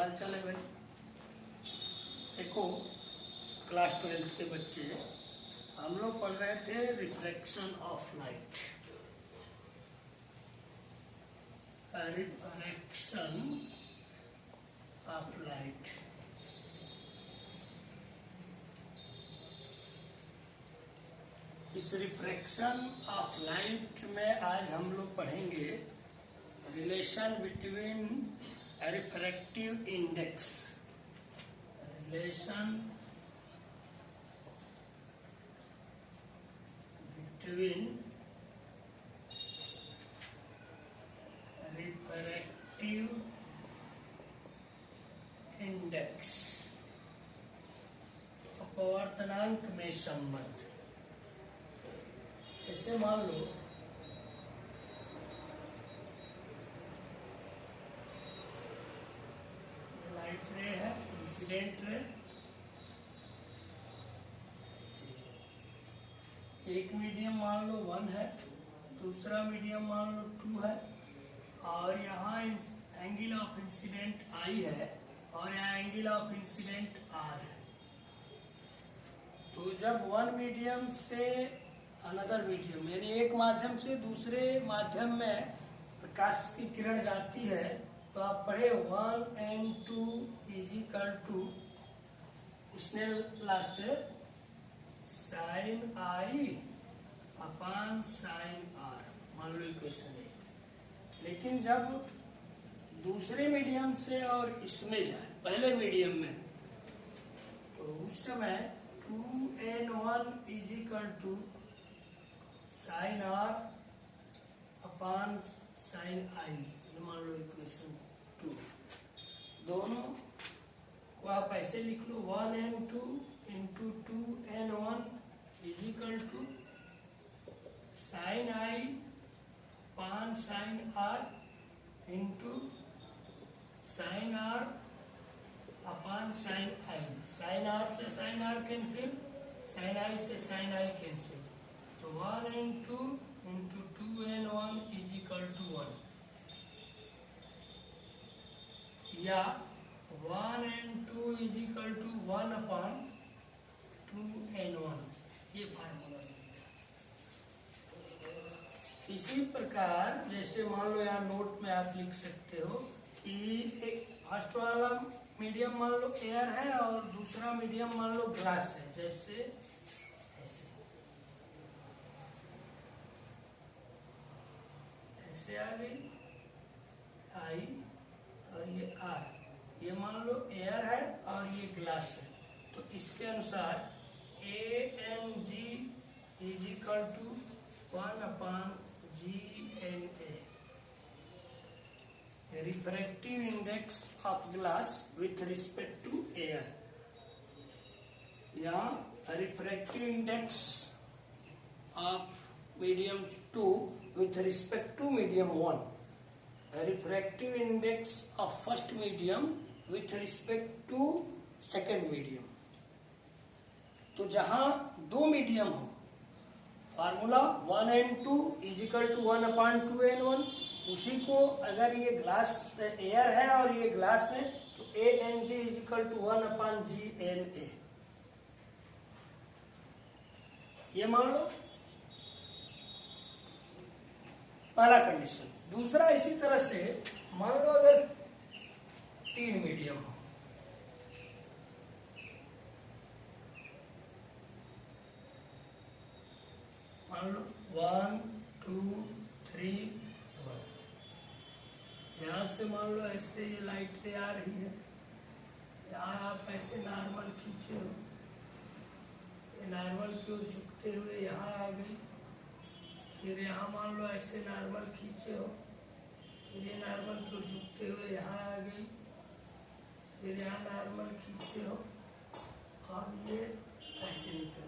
हाल चाल है भाई? देखो, क्लास 12th के बच्चे हम लोग पढ़ रहे थे refraction of light. Refraction of light. इस रिफ्रैक्शन ऑफ लाइट में आज हम लोग पढ़ेंगे relation between refractive index, relation between refractive index, अपवर्तनांक में संबंध। जैसे मान लो लाइट रे है, इंसिडेंट रे, एक मीडियम मान लो 1 है, दूसरा मीडियम मान लो 2 है, और यहाँ एंगल ऑफ इंसिडेंट I है और यहाँ एंगल ऑफ इंसिडेंट R है। तो जब वन मीडियम से अनदर मीडियम यानी एक माध्यम से दूसरे माध्यम में प्रकाश की किरण जाती है, तो आप पढ़े 1 and 2 is equal to Snell law से sine I upon sine R, मान लो इक्वेशन है। लेकिन जब दूसरे मीडियम से और इसमें जाए पहले मीडियम में, तो उस समय 2n1 is equal to sine R upon sine I, मान लो इक्वेशन 2। दोनों को आप ऐसे लिख लो 1n2 into 2n1 is equal to sine I upon sine R into sine R upon sine I। Sine R से sine R cancel, sine I से sine I cancel, तो 1n2 into 2n1 is equal to 1, या 1n2 is equal to 1 upon 2n1, ये formula. इसी प्रकार जैसे मान लो यहाँ नोट में आप लिख सकते हो कि एक फर्स्ट वाला मीडियम मान लो एयर है और दूसरा मीडियम मान लो ग्लास है, जैसे ऐसे ऐसे आ गई I और ये R, ये मान लो एयर है और ये ग्लास है। तो इसके अनुसार ANG is equal to 1 upon GNA, refractive index of glass with respect to air, या refractive index of medium 2 with respect to medium 1, a refractive index of first medium with respect to second medium। तो जहां दो medium हो, formula 1n2 is equal to 1 upon 2n1, उसी को अगर ये glass air है और ये ग्लास है, तो ANG is equal to 1 upon GNA, ये मान लो पहला कंडीशन। दूसरा इसी तरह से मान लो अगर 3 मीडियम हो, मान लो 1 2 3 1, यहां से मान लो ऐसे ये लाइट आ रही है, यहाँ आप ऐसे नॉर्मल खींचे हो, ये नॉर्मल की ओर झुकते हुए यहाँ आ गई, फिर यहाँ मान लो ऐसे नॉर्मल खींचे हो, फिर ये नॉर्मल को झुकते हुए यहाँ आ गई, फिर यहाँ नॉर्मल खींचे हो और ये ऐसे निकल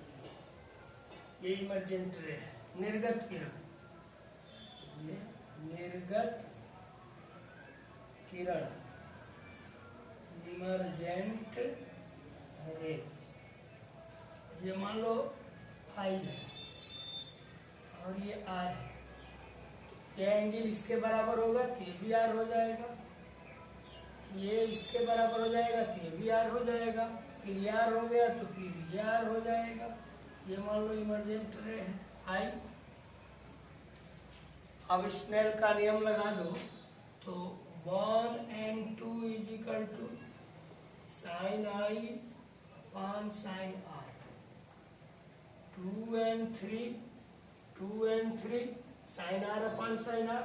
गई। ये इमरजेंट रे है, निर्गत किरण, ये निर्गत किरण, इमरजेंट रे। ये मान लो I है और ये R है, यह एंगल इसके बराबर होगा, के भी R हो जाएगा, ये इसके बराबर हो जाएगा तो ये भी आर हो जाएगा, फिर ये आर हो गया तो फिर ये आर हो जाएगा। ये मान लो इमरजेंट रे है आई। अब स्नेल का नियम लगा दो तो 1n2 is equal to sine I upon sine R, 2n3 sine R upon sine R,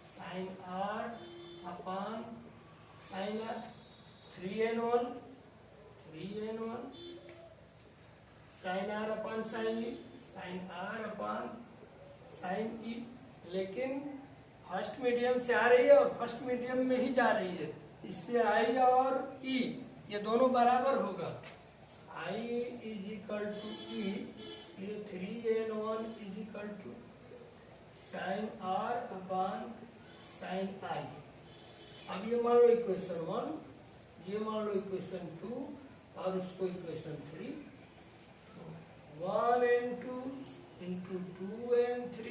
sine R upon sine R, 3n1 sine R upon sine E, sine R upon sine E. लेकिन first medium से आ रही है और first medium में ही जा रही है, इसलिए आई और ई ये दोनों बराबर होगा। I is equal to E, इसलिए 3n1 is equal to sine R upon sine I. अब ये मान लो इक्वेशन 1, ये मान लो इक्वेशन 2 और उसको equation 3। 1n2 into 2n3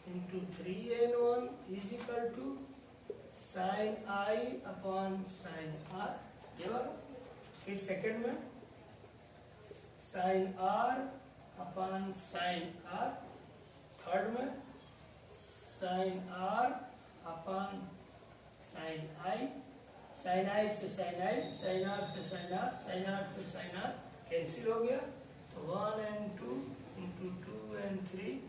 into 3n1 is equal to sine I upon sine R, ये वाला। फिर सेकेंड में sine R upon sine R, third में sine R upon sine I, sine I से साइन आई, साइन आर से sine R, sine R से sine R cancel हो गया, तो 1n2 into 2n3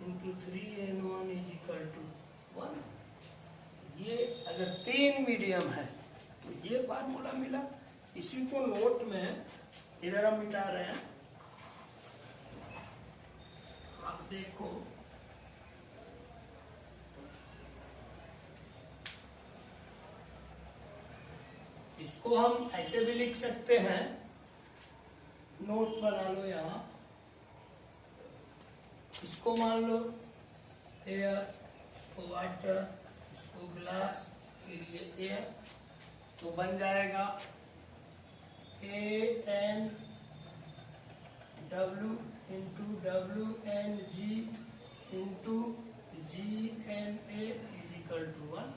into 3n1 is equal to 1। ये अगर 3 medium है तो ये फार्मूला मिला। इसी को नोट में इधर हम मिटा रहे हैं, आप देखो। इसको हम ऐसे भी लिख सकते हैं, नोट बना लो यहाँ। इसको मान लो एयर, इसको वाटर, इसको ग्लास, फिर ये एयर, तो बन जाएगा AN W into WNG into GNA is equal to 1,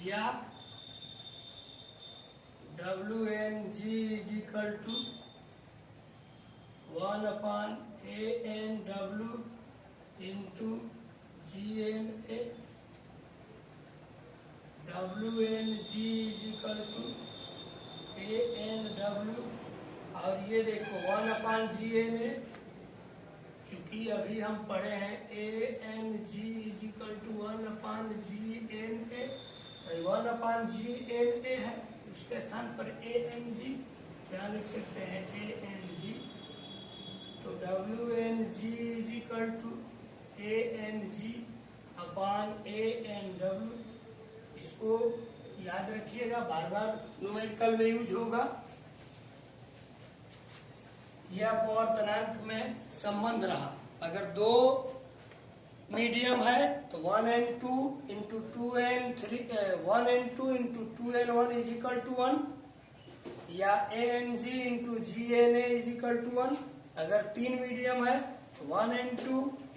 या WNG is equal to 1 upon ANW into GNA, WNG is equal to ANW, और ये देखो 1 अपॉन GNA, क्योंकि अभी हम पढ़े हैं ANG is equal to 1 upon GNA, तो 1 अपॉन GNA है, उसके स्थान पर ANG क्या लिख सकते हैं, ANG। तो WNG is equal to ANG upon ANW। इसको याद रखिएगा, बार बार न्यूमेरिकल में यूज होगा। यह अपवर्तनांक में संबंध रहा। अगर 2 मीडियम है तो 1n2 into 2n3, 1n2 into 2n1 is equal to 1, या ANG into GNA is equal to 1। अगर 3 मीडियम है तो 1n2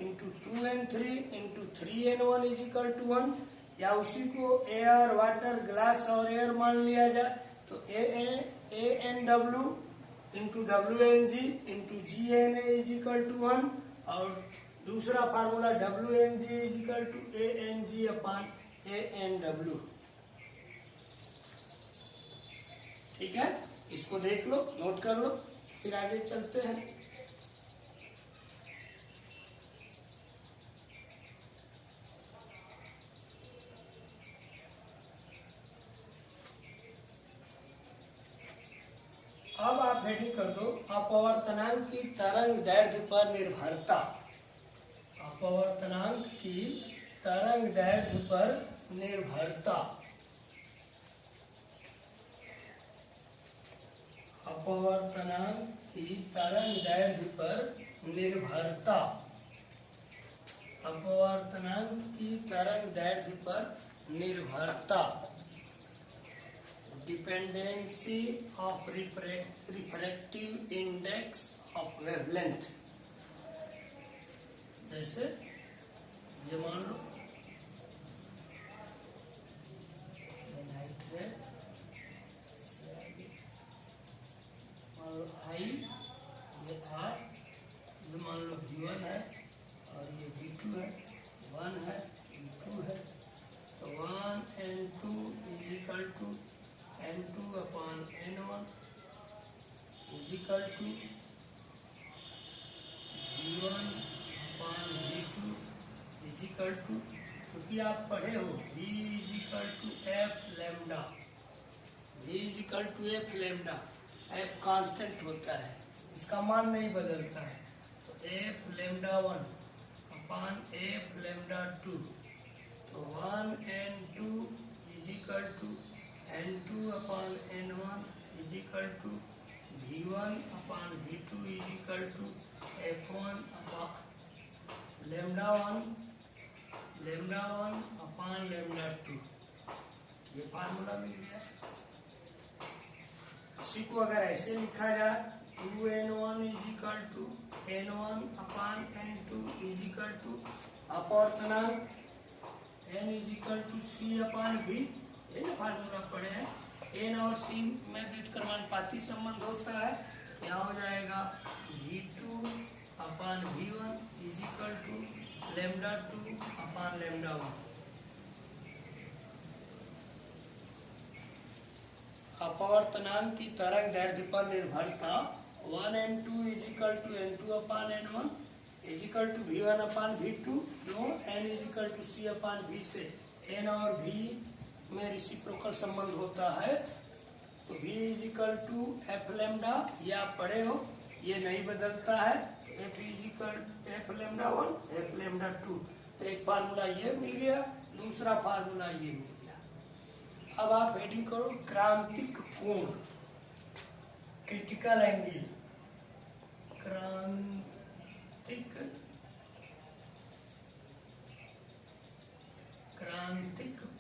into 2n3 into 3n1 is equal to 1, या उसी को एयर, वाटर, ग्लास और एयर मान लिया जाए तो ANW into WNG into GNA is equal to 1, और दूसरा formula WNG is equal to ANG upon ANW। ठीक है, इसको देख लो, नोट कर लो, फिर आगे चलते हैं। अब आप हेडिंग कर दो अपवर्तनांक की तरंग दैर्ध्य पर निर्भरता। अपवर्तनांक की तरंग दैर्ध्य पर निर्भरता। अपवर्तनांक की तरंग दैर्ध्य पर निर्भरता। अपवर्तनांक की तरंग दैर्ध्य पर निर्भरता। Dependency of refractive index of wavelength. जैसे ये मान लो is equal to v1 upon v2 is equal to, क्योंकि आप पढ़े हो v is equal to F lambda, v is equal to F lambda, F constant होता है, इसका मान नहीं बदलता है, तो F lambda 1 upon F lambda 2, तो 1n2 is equal to n2 upon n1 is equal to v1 upon v2 is equal to f1 upon lambda 1 upon lambda 2, ये फार्मूला मिल गया। इसी को अगर ऐसे लिखा जाए 2n1 is equal to n1 upon n2 is equal to अपवर्तनांक n is equal to c upon v, ये ना फार्मूला पढ़े हैं, n और c में व्युत्क्रमानुपाती संबंध होता है, यहाँ हो जाएगा v2 upon v1 is equal to lambda 2 upon lambda 1। अपवर्तनांक की तरंग दैर्ध्य पर निर्भरता 1n2 is equal to n2 upon n1 is equal to v1 upon v2, क्यों n is equal to c upon v से n और v में रेसिप्रोकल संबंध होता है, तो v is equal to F lambda, ये आप पढ़े हो, ये नहीं बदलता है, f is equal f lambda 1 f lambda 2, तो एक फार्मूला ये मिल गया, दूसरा फार्मूला ये मिल गया। अब आप हेडिंग करो क्रांतिक कोण, क्रिटिकल एंगल, क्रांतिक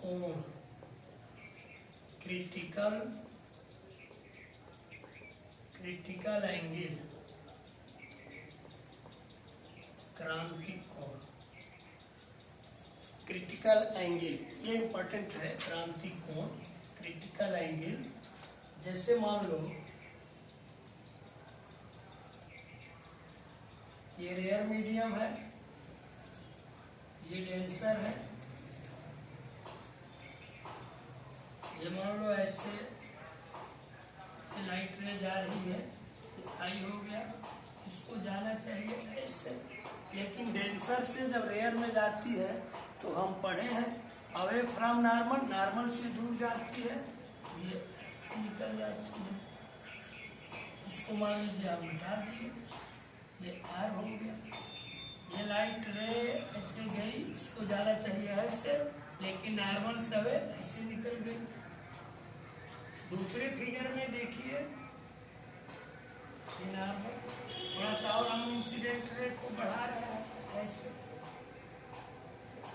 कोण, क्रिटिकल एंगल, क्रांतिक कोण, क्रिटिकल एंगल, ये इंपॉर्टेंट है। क्रांतिक कोण, क्रिटिकल एंगल, जैसे मान लो ये रेयर मीडियम है, ये डेंसर है, ये मान लो ऐसे लाइट रे जा रही है, आई हो गया, इसको जाना चाहिए ऐसे, लेकिन डेंसर से जब रेयर में जाती है तो हम पढ़े हैं अवे फ्रॉम नॉर्मल, नॉर्मल से दूर जाती है, ये ऐसे निकल जाती है, इसको मान लीजिए आप मिटा दिए, ये आर हो गया, ये लाइट रे ऐसे गई, इसको जाना चाहिए ऐसे, लेकिन नॉर्मल से वे ऐसे निकल गई। दूसरे फिगर में देखिए नॉर्मल, थोड़ा सा और हम इंसिडेंट रे को बढ़ा रहे हैं ऐसे,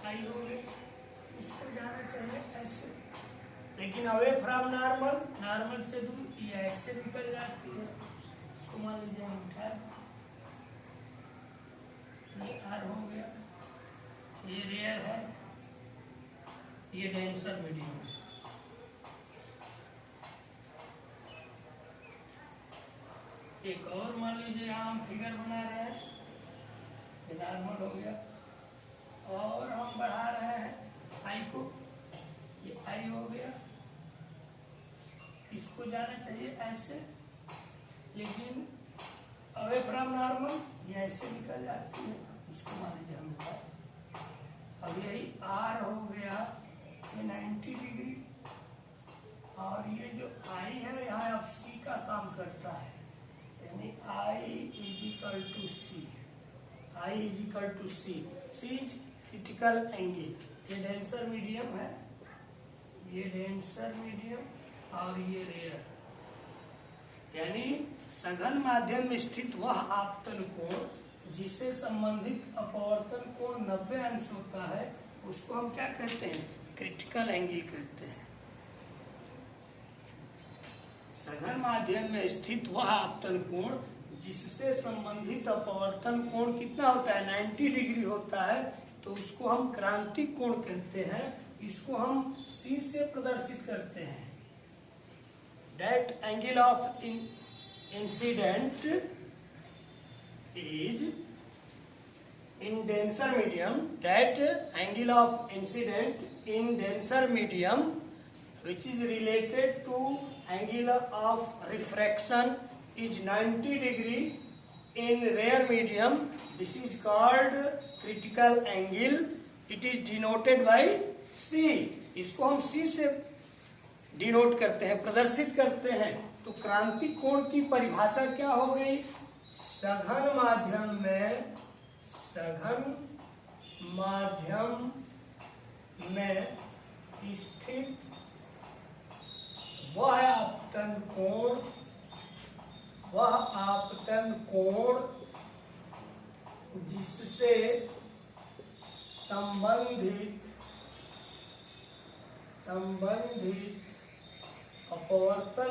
आई हो गई, इसको जाना चाहिए ऐसे, लेकिन अवे फ्रॉम नॉर्मल, नॉर्मल से दूर ये ऐसे निकल जाती है, इसको मान लीजिए हम उठा, ये आर हो गया, ये रेयर है, ये डेंसर मीडियम है। एक और मान लीजिए यहाँ हम फिगर बना रहे हैं, ये नॉर्मल हो गया, और हम बढ़ा रहे हैं आई को, ये आई हो गया, इसको जाना चाहिए ऐसे, लेकिन अवे फ्रॉम नॉर्मल ये ऐसे निकल जाती है, इसको मान लीजिए हम लोग, अब यही आर हो गया, ये 90 डिग्री, और ये जो आई है यहाँ अब सी का काम करता है, यानी I is equal to C, I is equal to C, C is critical angle, ये डेंसर मीडियम है, ये डेंसर मीडियम और ये रेयर, यानी सघन माध्यम में स्थित वह आपतन कोण जिससे संबंधित अपवर्तन कोण 90 अंश होता है, उसको हम क्या कहते हैं, क्रिटिकल एंगल कहते हैं। सघन माध्यम में स्थित वह आपतन कोण जिससे संबंधित अपवर्तन कोण कितना होता है, 90 डिग्री होता है, तो उसको हम क्रांतिक कोण कहते हैं, इसको हम C से प्रदर्शित करते हैं। That angle of incident is in denser medium, that angle of incident in denser medium which is related to angle of refraction is 90 degree in rare medium. This is called critical angle. It is denoted by C. इसको हम C से denote करते हैं, प्रदर्शित करते हैं। तो क्रांतिक कोण की परिभाषा क्या हो गई? सघन माध्यम में स्थित वह आपतन कोण जिससे संबंधित अपवर्तन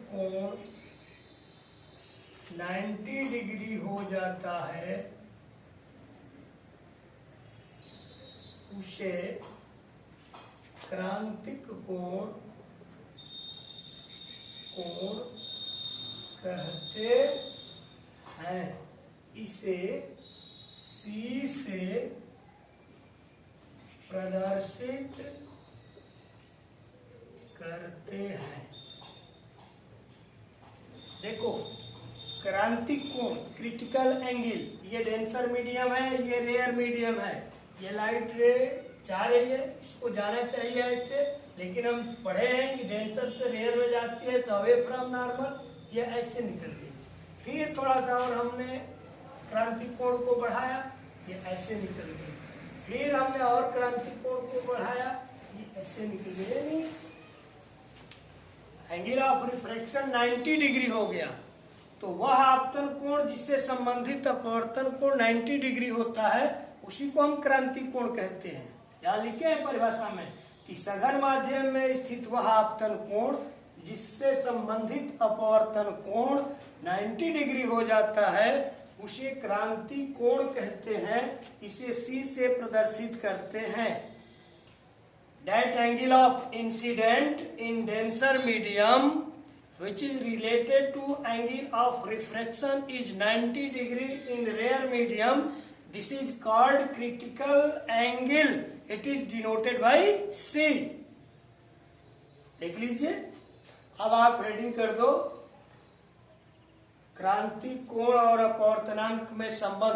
कोण 90 डिग्री हो जाता है, उसे क्रांतिक कोण कहते हैं। इसे C से प्रदर्शित करते हैं। देखो, क्रांतिक कोण, क्रिटिकल एंगल, ये डेंसर मीडियम है, ये रेयर मीडियम है। ये लाइट रे जा रही है, इसको जाना चाहिए ऐसे, लेकिन हम पढ़े हैं कि डेंसर से रेयर में जाती है तो अवे फ्रॉम नॉर्मल, ये ऐसे निकल गई। फिर थोड़ा सा और हमने क्रांतिक कोण को बढ़ाया, ये ऐसे निकल गई। फिर हमने और क्रांतिक कोण को बढ़ाया, ये ऐसे निकल गई। यानी एंगल ऑफ रिफ्रैक्शन 90 डिग्री हो गया। तो वह आपतन कोण जिससे संबंधित अपवर्तन कोण 90 डिग्री होता है, उसी को हम क्रांतिक कोण कहते हैं। यहाँ लिखे हैं परिभाषा में कि सघन माध्यम में स्थित वह आपतन कोण जिससे संबंधित अपवर्तन कोण 90 डिग्री हो जाता है, उसे क्रांतिक कोण कहते हैं। इसे C से प्रदर्शित करते हैं। That angle of incident in denser medium which is related to angle of refraction is 90 degree in rare medium. This is called critical angle. It is denoted by C. देख लीजिए, अब आप हेडिंग कर दो, क्रांतिक कोण और अपवर्तनांक में संबंध।